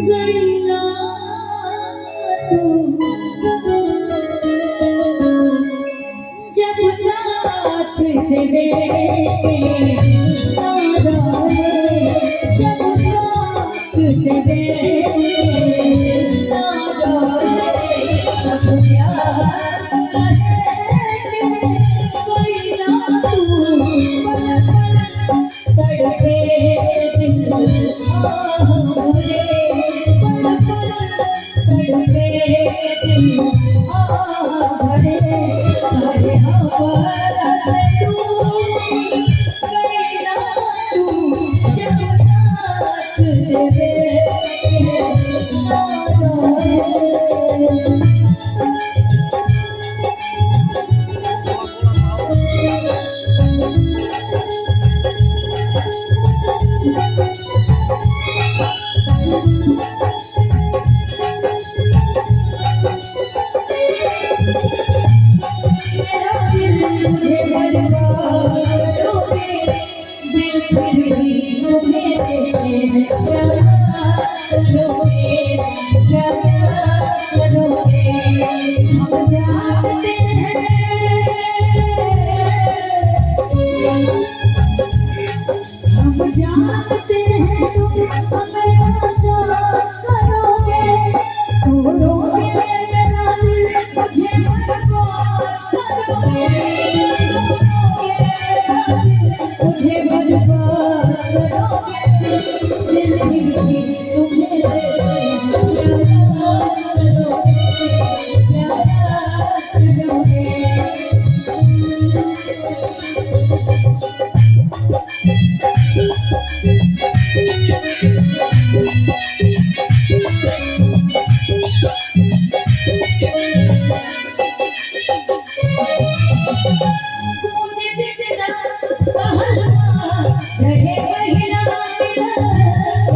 गैला तू जब साथ तेरे नारा जब साथ तेरे नारा सब प्यार करे कोई ना तू पल पल तड़पे दिल आहोरे पल पल तड़पे दिल आहोरे हरे हवाला तू गई ना तू जब साथ तेरे नारा मुझे बर्बाद करोगे दिल फिर भी तुम्हें देने प्यार करोगे प्यार करोगे हम जानते हैं तुम हमें आशा करोगे छोड़ोगे मेरा दिल मुझे बर्बाद करोगे मुझे बर्बाद करोगे दिल भी तुम्हें प्यार करोगे रहे कहिना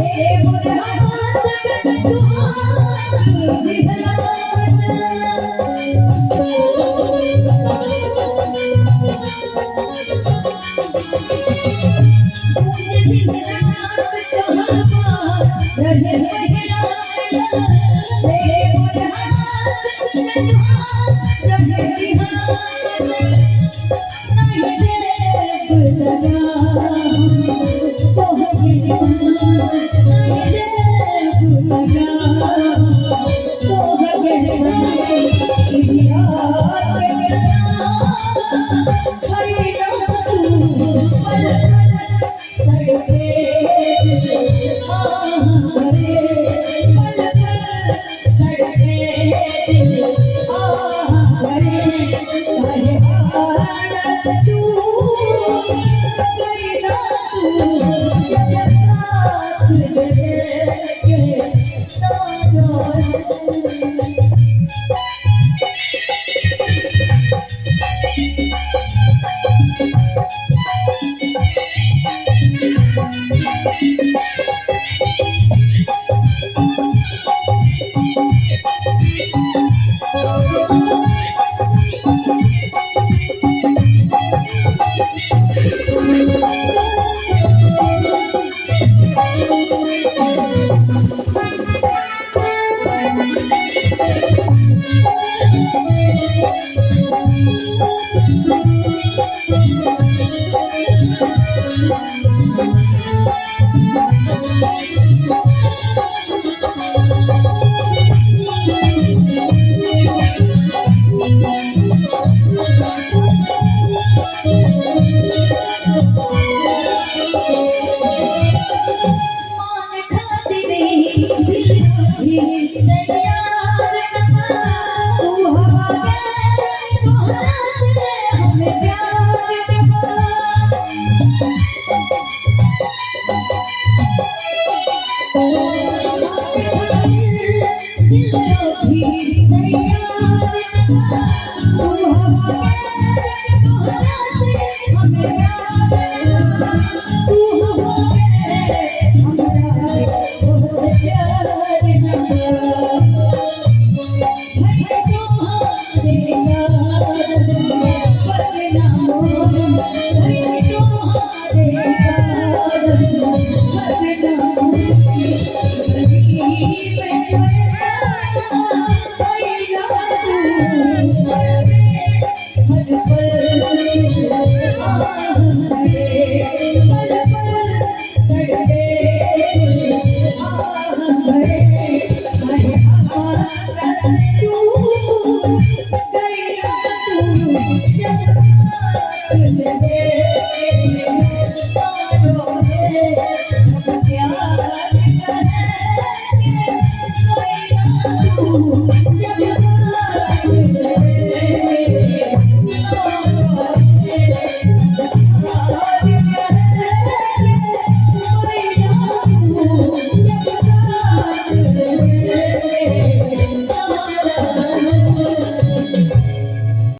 ए बुरा हाथ तू देवे